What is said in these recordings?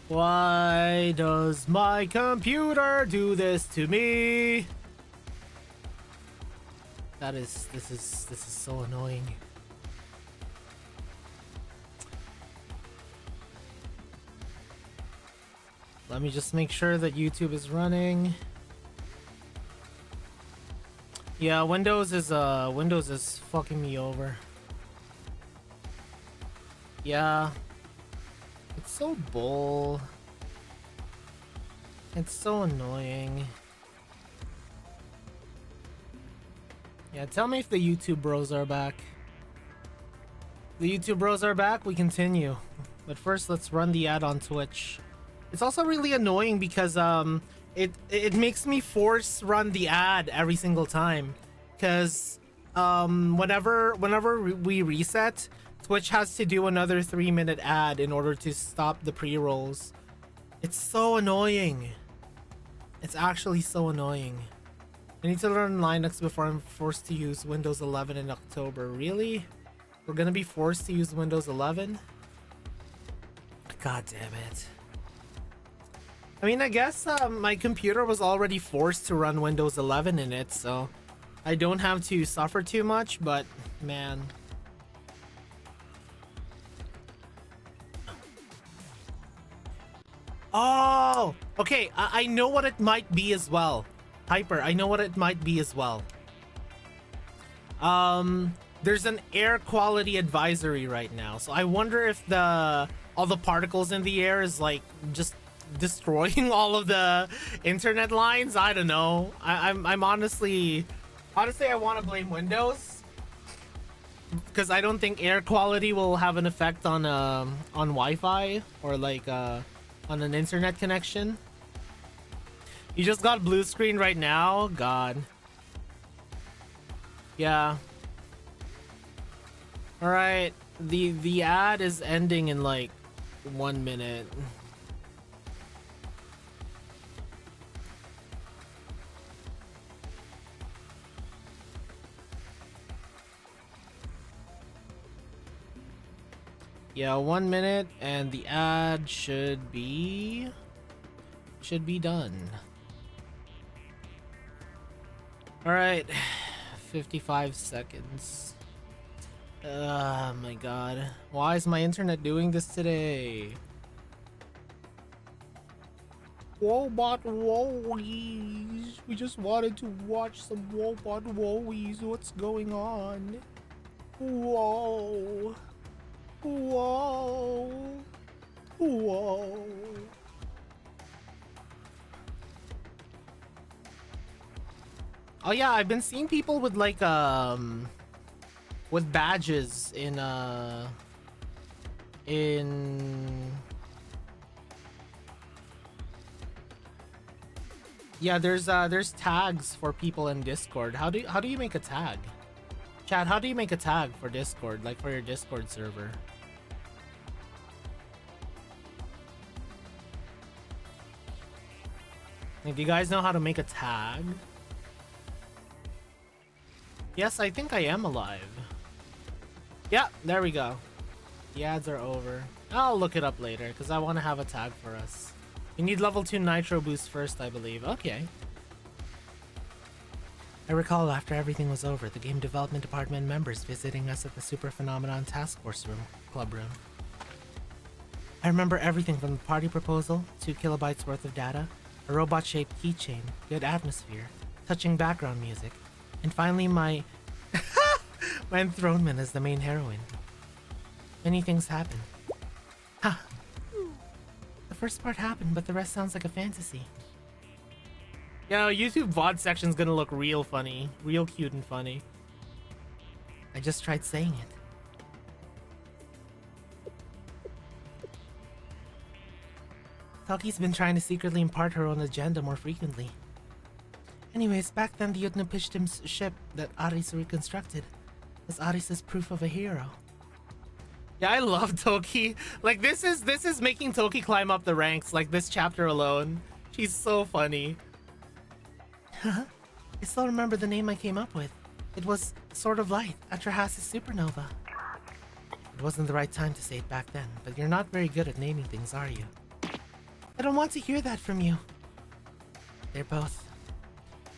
Why does my computer do this to me? This is so annoying. Let me just make sure that YouTube is running. Yeah, Windows is fucking me over. Yeah. It's so bull. It's so annoying. Yeah, tell me if the YouTube bros are back. The YouTube bros are back, we continue. But first, let's run the ad on Twitch. It's also really annoying because it makes me force run the ad every single time. Because whenever we reset, Twitch has to do another 3-minute ad in order to stop the pre-rolls. It's so annoying. It's actually so annoying. I need to learn Linux before I'm forced to use Windows 11 in October. Really? We're gonna be forced to use Windows 11? God damn it. I mean, I guess my computer was already forced to run Windows 11 in it, so I don't have to suffer too much, but man. Oh, okay. I know what it might be as well. Hyper, I know what it might be as well. There's an air quality advisory right now, so I wonder if all the particles in the air is like just destroying all of the internet lines. I don't know. I'm honestly I want to blame Windows because I don't think air quality will have an effect on Wi-Fi or like on an internet connection. You just got blue screen right now? God. Yeah. All right. The ad is ending in like 1 minute. Yeah, 1 minute and the ad should be done. All right. 55 seconds. Oh my god. Why is my internet doing this today? Wobot Wowis. We just wanted to watch some Wobot Wowis. What's going on? Whoa. Whoa. Whoa. Oh yeah, I've been seeing people with like with badges in yeah, there's tags for people in Discord. How do you make a tag? Chat, how do you make a tag for Discord, like for your Discord server? Like, do you guys know how to make a tag? Yes, I think I am alive. Yeah, there we go. The ads are over. I'll look it up later because I want to have a tag for us. We need level 2 nitro boost first, I believe. Okay. I recall after everything was over, the game development department members visiting us at the Super Phenomenon Task Force club room. I remember everything from the party proposal, 2 kilobytes worth of data, a robot-shaped keychain, good atmosphere, touching background music, and finally my my enthronement as the main heroine. Many things happen. Ha! The first part happened, but the rest sounds like a fantasy. Yeah, YouTube VOD section's gonna look real funny. Real cute and funny. I just tried saying it. Toki's been trying to secretly impart her own agenda more frequently. Anyways, back then the Utnapishtim's ship that Aris reconstructed was Aris's proof of a hero. Yeah, I love Toki. Like, this is making Toki climb up the ranks, like this chapter alone. She's so funny. I still remember the name I came up with. It was Sword of Light, a Trahas's supernova. It wasn't the right time to say it back then, but you're not very good at naming things, are you? I don't want to hear that from you. They're both...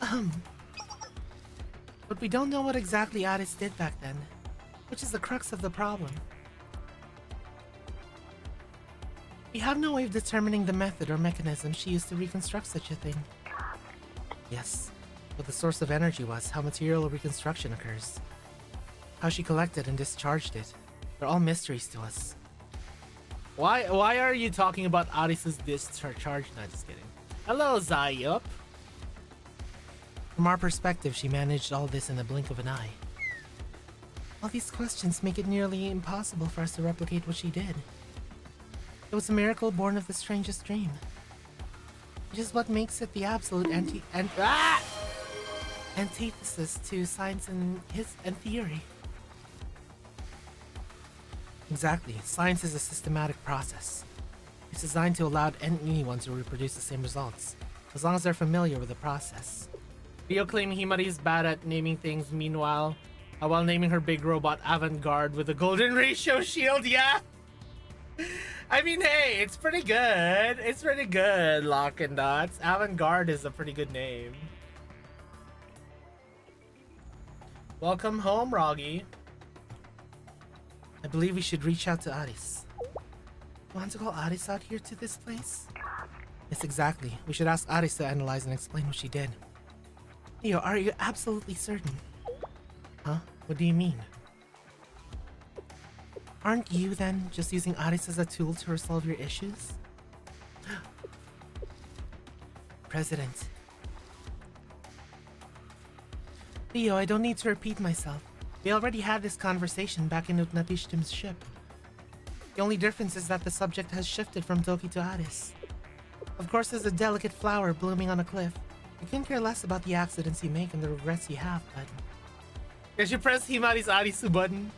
But we don't know what exactly Addis did back then, which is the crux of the problem. We have no way of determining the method or mechanism she used to reconstruct such a thing. Yes, what the source of energy was, how material reconstruction occurs, how she collected and discharged it. They're all mysteries to us. Why are you talking about Addis's discharge? No, just kidding. Hello, Zayup. From our perspective, she managed all this in the blink of an eye. All these questions make it nearly impossible for us to replicate what she did. It was a miracle born of the strangest dream. Which is what makes it the absolute antithesis to science and theory. Exactly. Science is a systematic process. It's designed to allow anyone to reproduce the same results, as long as they're familiar with the process. Rio claiming Himari is bad at naming things, meanwhile, while naming her big robot Avant-Garde with a golden ratio shield, yeah? I mean, hey, it's pretty good. It's pretty good, Lock and Dots. Avant-Garde is a pretty good name. Welcome home, Roggy. I believe we should reach out to Addis. You want to call Addis out here to this place? Yes, exactly. We should ask Addis to analyze and explain what she did. Leo, are you absolutely certain? Huh? What do you mean? Aren't you, then, just using Addis as a tool to resolve your issues? President. Leo, I don't need to repeat myself. We already had this conversation back in Utnapishtim's ship. The only difference is that the subject has shifted from Toki to Addis. Of course, there's a delicate flower blooming on a cliff. I couldn't care less about the accidents you make and the regrets you have, but... Did you press Himari's Arisu button?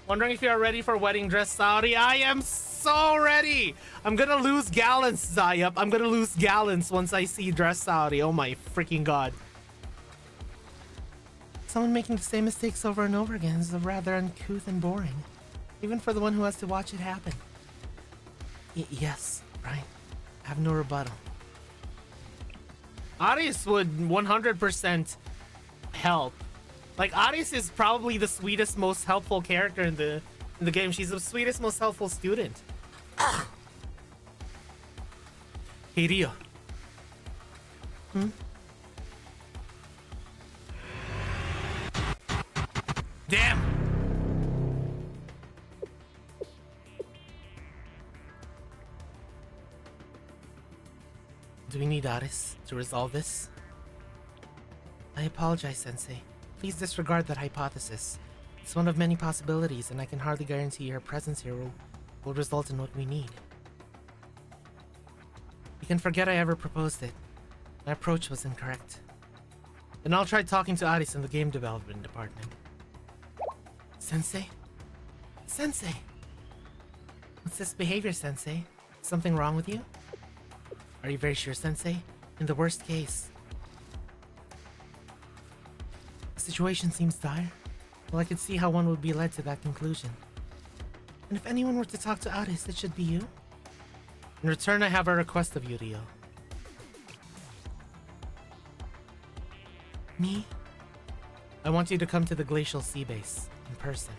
Wondering if you are ready for wedding dress, Saudi? I am so ready! I'm gonna lose gallons, Zayup. I'm gonna lose gallons once I see dress Saudi. Oh my freaking god. Someone making the same mistakes over and over again is rather uncouth and boring. Even for the one who has to watch it happen. Yes, right. I have no rebuttal. Addis would 100% help. Like, Addis is probably the sweetest, most helpful character in the game. She's the sweetest, most helpful student. Hey, Rio. Damn! Do we need Addis to resolve this? I apologize, Sensei. Please disregard that hypothesis. It's one of many possibilities, and I can hardly guarantee her presence here will result in what we need. You can forget I ever proposed it. My approach was incorrect. Then I'll try talking to Addis in the game development department. Sensei? Sensei! What's this behavior, Sensei? Something wrong with you? Are you very sure, Sensei? In the worst case. The situation seems dire. Well, I could see how one would be led to that conclusion. And if anyone were to talk to Addis, it should be you? In return, I have a request of you, Rio. Me? I want you to come to the Glacial Sea Base, in person.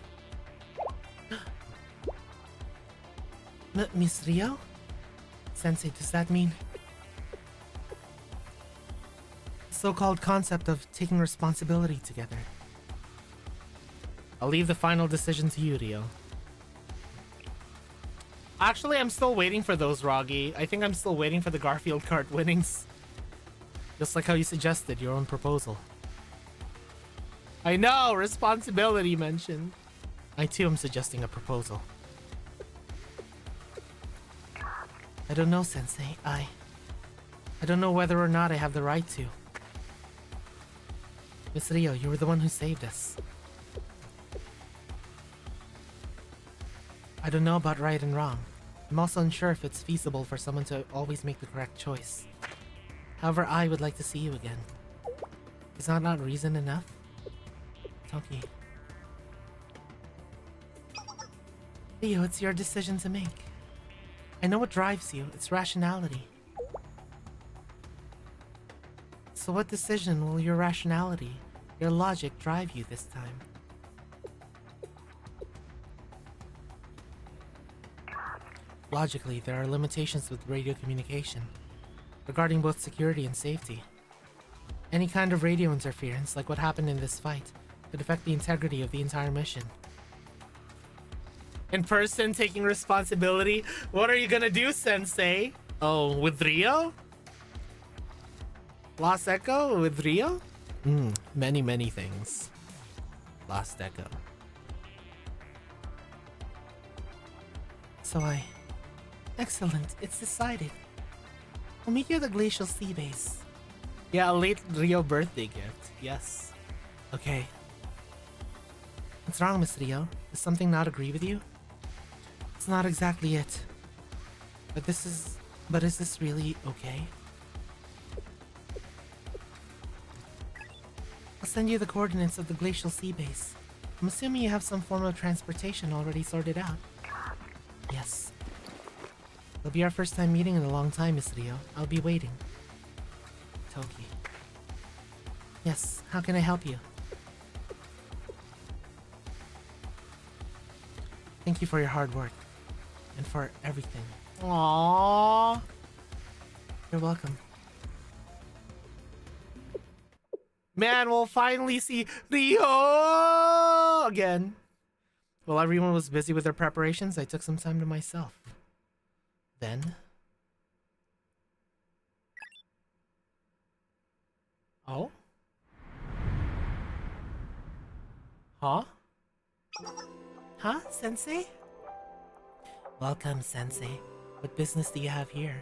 Miss Rio? Sensei, does that mean... the so-called concept of taking responsibility together. I'll leave the final decision to you, Rio. Actually, I'm still waiting for those, Roggy. I think I'm still waiting for the Garfield card winnings. Just like how you suggested your own proposal. I know! Responsibility mentioned. I too am suggesting a proposal. I don't know, Sensei. I don't know whether or not I have the right to. Miss Rio, you were the one who saved us. I don't know about right and wrong. I'm also unsure if it's feasible for someone to always make the correct choice. However, I would like to see you again. Is that not reason enough? Toki. Leo, it's your decision to make. I know what drives you. It's rationality. So what decision will your rationality, your logic drive you this time? Logically, there are limitations with radio communication regarding both security and safety. Any kind of radio interference, like what happened in this fight, could affect the integrity of the entire mission. In person, taking responsibility? What are you gonna do, Sensei? Oh, with Rio? Lost Echo with Rio? Many things. Lost Echo. So Excellent, it's decided. We'll meet you at the Glacial Sea Base. Yeah, a late Rio birthday gift. Yes. Okay. What's wrong, Miss Rio? Does something not agree with you? It's not exactly it. But is this really okay? I'll send you the coordinates of the Glacial Sea Base. I'm assuming you have some form of transportation already sorted out. Yes. It'll be our first time meeting in a long time, Miss Rio. I'll be waiting. Toki. Yes, how can I help you? Thank you for your hard work. And for everything. Aww. You're welcome. Man, we'll finally see Rio again. While everyone was busy with their preparations, I took some time to myself. Then... Oh? Huh? Huh, Sensei? Welcome, Sensei. What business do you have here?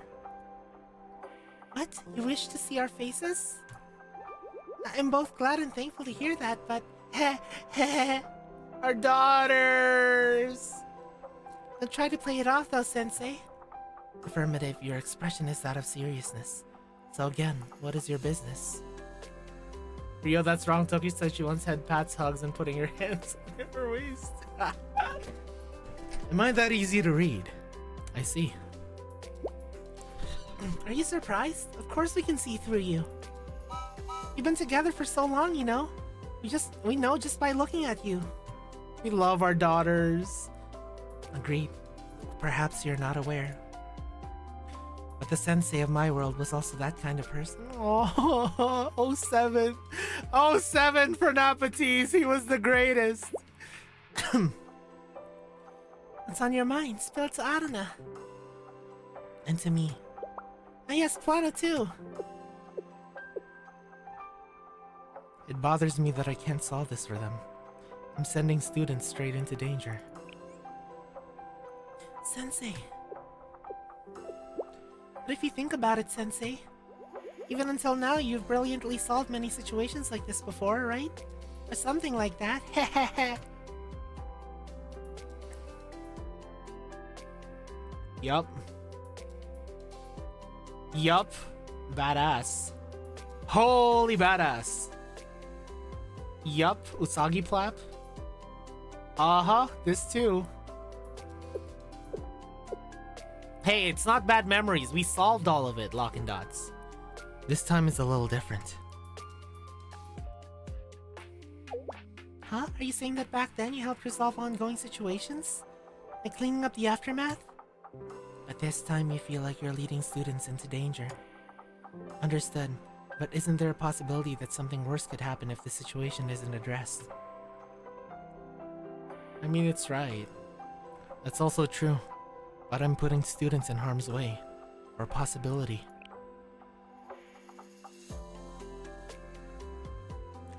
What? You wish to see our faces? I'm both glad and thankful to hear that, but... Our daughters! Don't try to play it off though, Sensei. Affirmative, your expression is that of seriousness. So again, what is your business? Rio, that's wrong. Toki said she once had pats, hugs, and putting her hands on her waist. Am I that easy to read? I see. Are you surprised? Of course we can see through you. You've been together for so long, you know. We know just by looking at you. We love our daughters. Agreed. Perhaps you're not aware. But the sensei of my world was also that kind of person. Oh, 07. 07 for Napatees. He was the greatest. What's on your mind? Spill it to Aruna. And to me. Ah yes, Plana too. It bothers me that I can't solve this for them. I'm sending students straight into danger. Sensei. But if you think about it, Sensei, even until now, you've brilliantly solved many situations like this before, right? Or something like that. Yup. Yup. Badass. Holy badass. Yup. Usagi Plap. Uh-huh. This too. Hey, it's not bad memories. We solved all of it, Lock and Dots. This time is a little different. Huh? Are you saying that back then you helped resolve ongoing situations? Like cleaning up the aftermath? But this time you feel like you're leading students into danger. Understood. But isn't there a possibility that something worse could happen if the situation isn't addressed? I mean, it's right. That's also true. But I'm putting students in harm's way. For a possibility.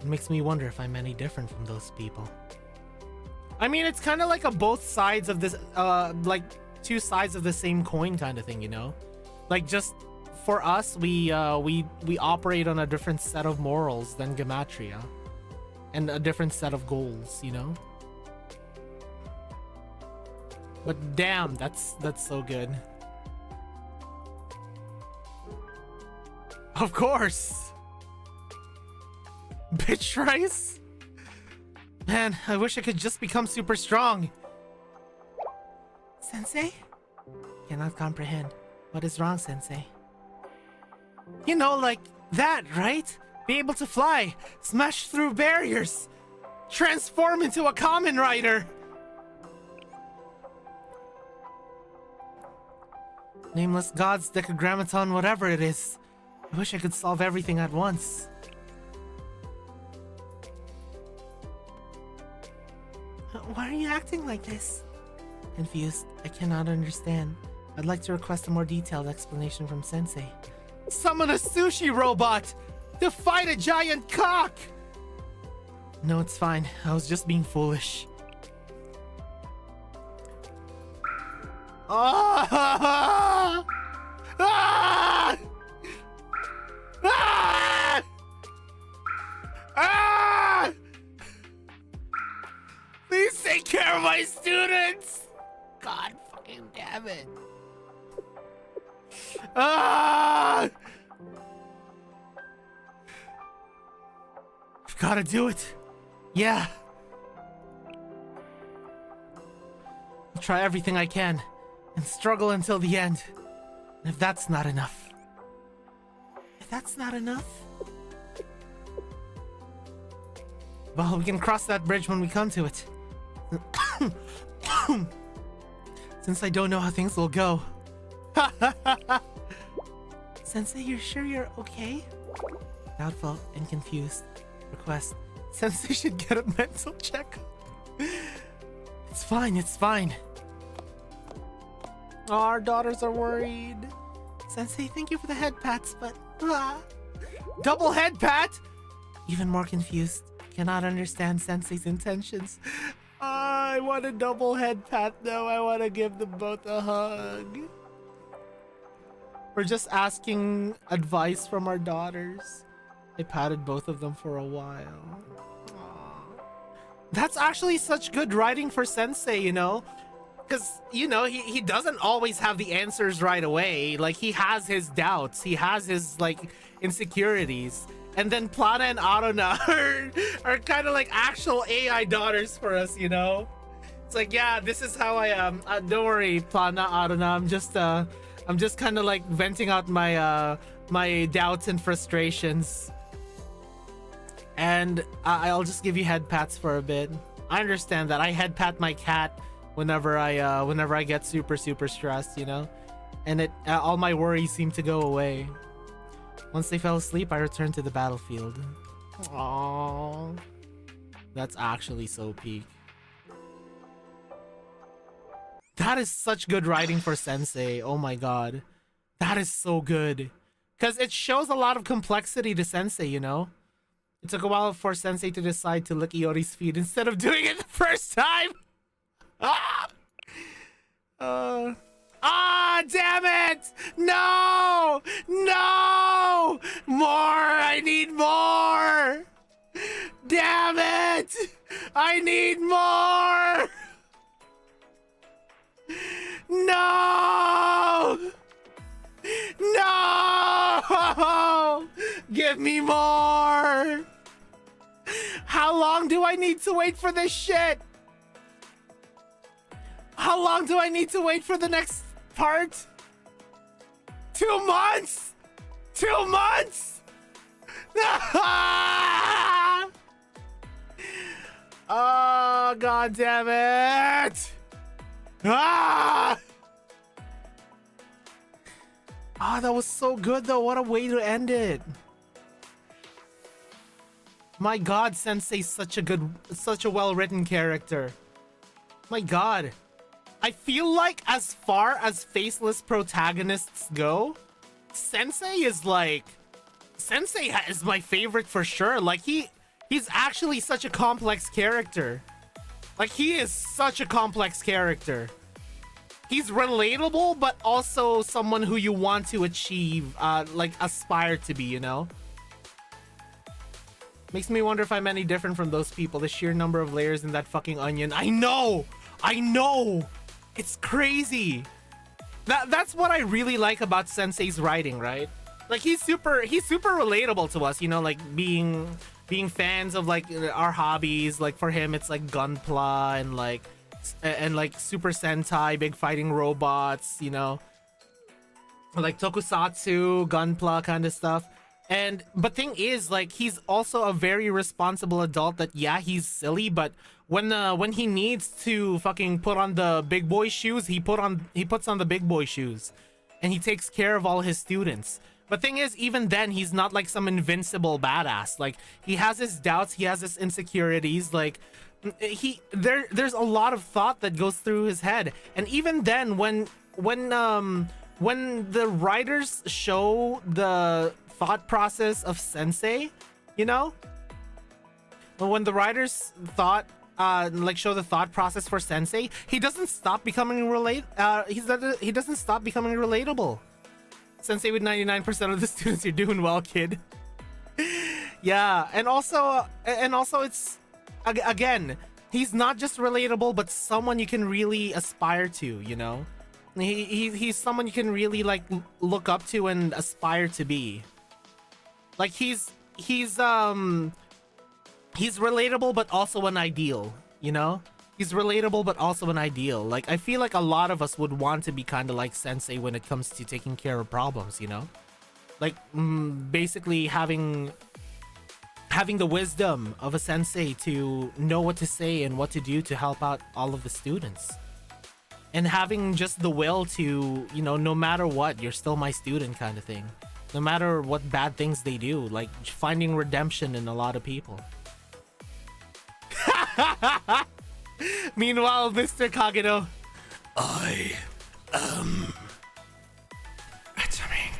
It makes me wonder if I'm any different from those people. I mean, it's kind of like a both sides of this, like two sides of the same coin kind of thing, you know? Like just for us, we operate on a different set of morals than Gematria. And a different set of goals, you know? But damn, that's so good. Of course! Bitch rice? Man, I wish I could just become super strong. Sensei? Cannot comprehend. What is wrong, Sensei? You know, like that, right? Be able to fly, smash through barriers, transform into a common rider. Nameless gods, Decagrammaton, whatever it is. I wish I could solve everything at once. Why are you acting like this? Confused. I cannot understand. I'd like to request a more detailed explanation from Sensei. Summon a sushi robot to fight a giant cock! No, it's fine. I was just being foolish. Ah! Ah! Ah! Ah! Please take care of my students! God fucking damn it. Ah! I've gotta do it. Yeah. I'll try everything I can and struggle until the end. And if that's not enough. If that's not enough. Well, we can cross that bridge when we come to it. Since I don't know how things will go. Sensei, you're sure you're okay? Doubtful and confused. Request. Sensei should get a mental checkup. It's fine, it's fine. Oh, our daughters are worried. Sensei, thank you for the head pats, but... Double head pat? Even more confused. Cannot understand Sensei's intentions. I want a double head pat though. I want to give them both a hug. We're just asking advice from our daughters. I patted both of them for a while. Aww. That's actually such good writing for Sensei, you know? Because, you know, he doesn't always have the answers right away. Like, he has his doubts. He has his, like, insecurities. And then Plana and Aruna are kind of like actual AI daughters for us, you know? It's like, yeah, this is how I am. Don't worry, Plana, Aruna. I'm just kind of like venting out my my doubts and frustrations. And I'll just give you head pats for a bit. I understand that. I head pat my cat whenever I get super stressed, you know? And it all my worries seem to go away. Once they fell asleep, I returned to the battlefield. Aww. That's actually so peak. That is such good writing for Sensei. Oh my god. That is so good. Because it shows a lot of complexity to Sensei, you know? It took a while for Sensei to decide to lick Iori's feet instead of doing it the first time. Damn it! No! No! More! I need more! Damn it! I need more! No! No! Give me more! How long do I need to wait for this shit? How long do I need to wait for the next part? 2 months? 2 months? Oh, god damn it! Ah! Ah, that was so good though. What a way to end it. My god, Sensei's such a well-written character. My god. I feel like as far as faceless protagonists go, Sensei is my favorite for sure. Like he's actually such a complex character. Like he is such a complex character. He's relatable, but also someone who you want to achieve, like aspire to be, you know? Makes me wonder if I'm any different from those people. The sheer number of layers in that fucking onion. I know! It's crazy. That's what I really like about Sensei's writing, right? Like he's super relatable to us, you know, like being fans of like our hobbies. Like for him it's like Gunpla and like and like Super Sentai, big fighting robots, you know, like tokusatsu, gunpla kind of stuff. And but thing is, like, he's also a very responsible adult that, yeah, he's silly, but when he needs to fucking put on the big boy shoes, he puts on the big boy shoes, and he takes care of all his students. But thing is, even then, he's not like some invincible badass. Like, he has his doubts, he has his insecurities. Like, there's a lot of thought that goes through his head. And even then, when the writers show the thought process of Sensei, you know, when the writers show the thought process for Sensei, he doesn't stop becoming he doesn't stop becoming relatable. Sensei, with 99% of the students, you're doing well, kid. Yeah, and also it's, again, he's not just relatable, but someone you can really aspire to, you know? He's someone you can really, like, look up to and aspire to be. Like, he's relatable, but also an ideal, you know? He's relatable, but also an ideal. Like, I feel like a lot of us would want to be kind of like Sensei when it comes to taking care of problems, you know? Like, basically having the wisdom of a Sensei to know what to say and what to do to help out all of the students. And having just the will to, you know, no matter what, you're still my student kind of thing. No matter what bad things they do, like finding redemption in a lot of people. Meanwhile, Mr. Kagero, I am atomic.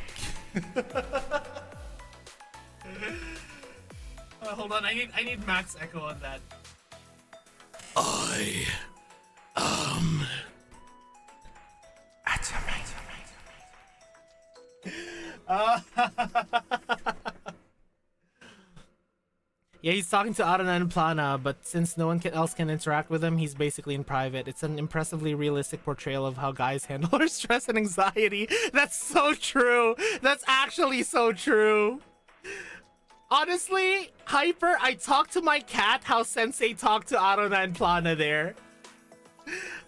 Hold on, I need max echo on that. I am atomic. Yeah, he's talking to Arana and Plana, but since no one else can interact with him, he's basically in private. It's an impressively realistic portrayal of how guys handle their stress and anxiety. That's so true. That's actually so true. Honestly, Hyper, I talked to my cat how Sensei talked to Arana and Plana there.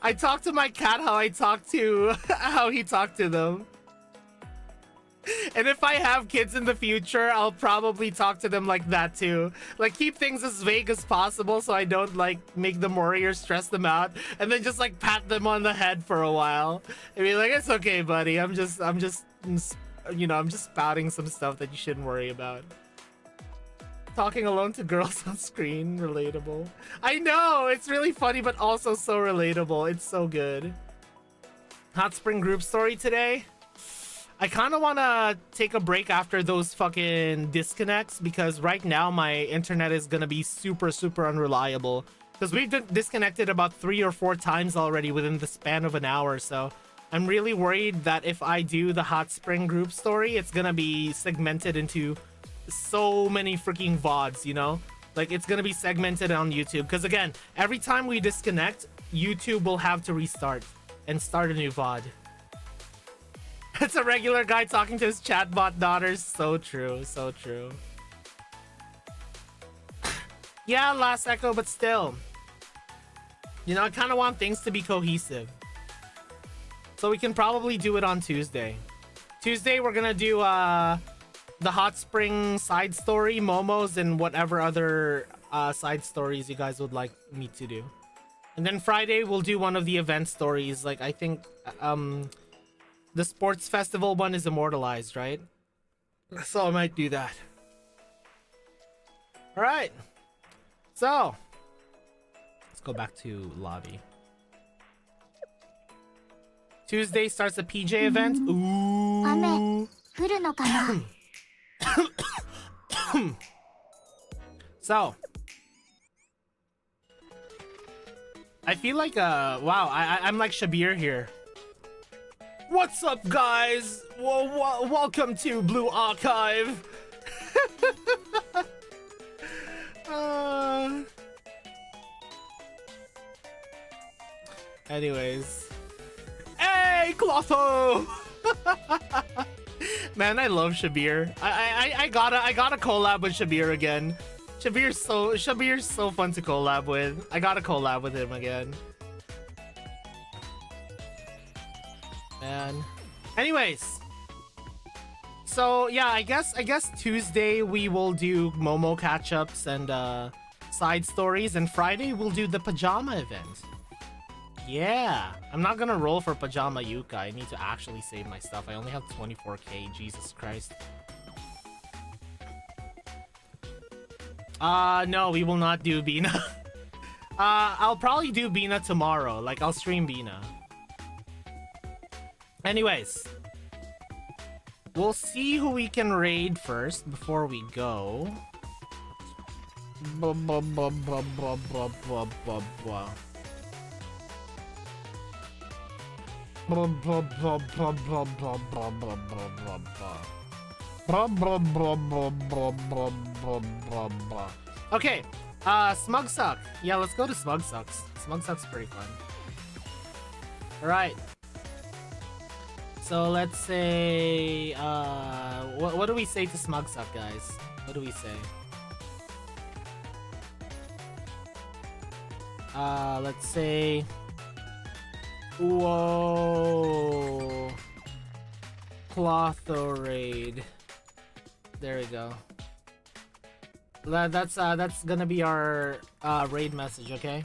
I talked to my cat how he talked to them. And if I have kids in the future, I'll probably talk to them like that too. Like, keep things as vague as possible so I don't, like, make them worry or stress them out. And then just, like, pat them on the head for a while. And be like, it's okay, buddy. I'm just, you know, I'm just spouting some stuff that you shouldn't worry about. Talking alone to girls on screen, relatable. I know, it's really funny, but also so relatable. It's so good. Hot Spring group story today. I kind of want to take a break after those fucking disconnects, because right now my internet is going to be super, super unreliable. Because we've been disconnected about 3 or 4 times already within the span of an hour. So I'm really worried that if I do the Hot Spring group story, it's going to be segmented into so many freaking VODs, you know? Like, it's going to be segmented on YouTube. Because again, every time we disconnect, YouTube will have to restart and start a new VOD. It's a regular guy talking to his chatbot daughters. So true, so true. Yeah, last echo, but still. You know, I kind of want things to be cohesive. So we can probably do it on Tuesday. Tuesday, we're gonna do the Hot Spring side story, Momos, and whatever other side stories you guys would like me to do. And then Friday, we'll do one of the event stories. Like, I think the sports festival one is immortalized, right? So I might do that. All right. So let's go back to lobby. Tuesday starts a PJ event. Ooh. So I feel like wow, I'm like Shabir here. What's up, guys? Welcome to Blue Archive. Anyways. Hey, Clotho! Man, I love Shabir. I gotta collab with Shabir again. Shabir's so fun to collab with. I gotta collab with him again. man. Anyways. So yeah, I guess Tuesday we will do Momo catch-ups and side stories, and Friday we'll do the pajama event. Yeah, I'm not gonna roll for pajama yuka. I need to actually save my stuff. I only have 24k. Jesus Christ. No, we will not do Bina. I'll probably do Bina tomorrow. Like, I'll stream Bina. Anyways, we'll see who we can raid first before we go. Okay, Smugsuck. Yeah, let's go to Smugsucks. Smugsuck's pretty fun. Alright. So let's say, what do we say to Smugsuck, guys? What do we say? Let's say, whoa, Clotho raid. There we go. That's gonna be our raid message, okay?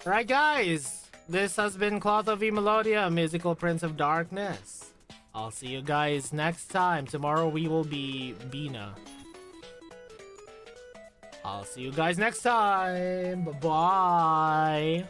Alright, guys. This has been Clotho v Melodia, Musical Prince of Darkness. I'll see you guys next time. Tomorrow we will be Bina. I'll see you guys next time. Bye-bye.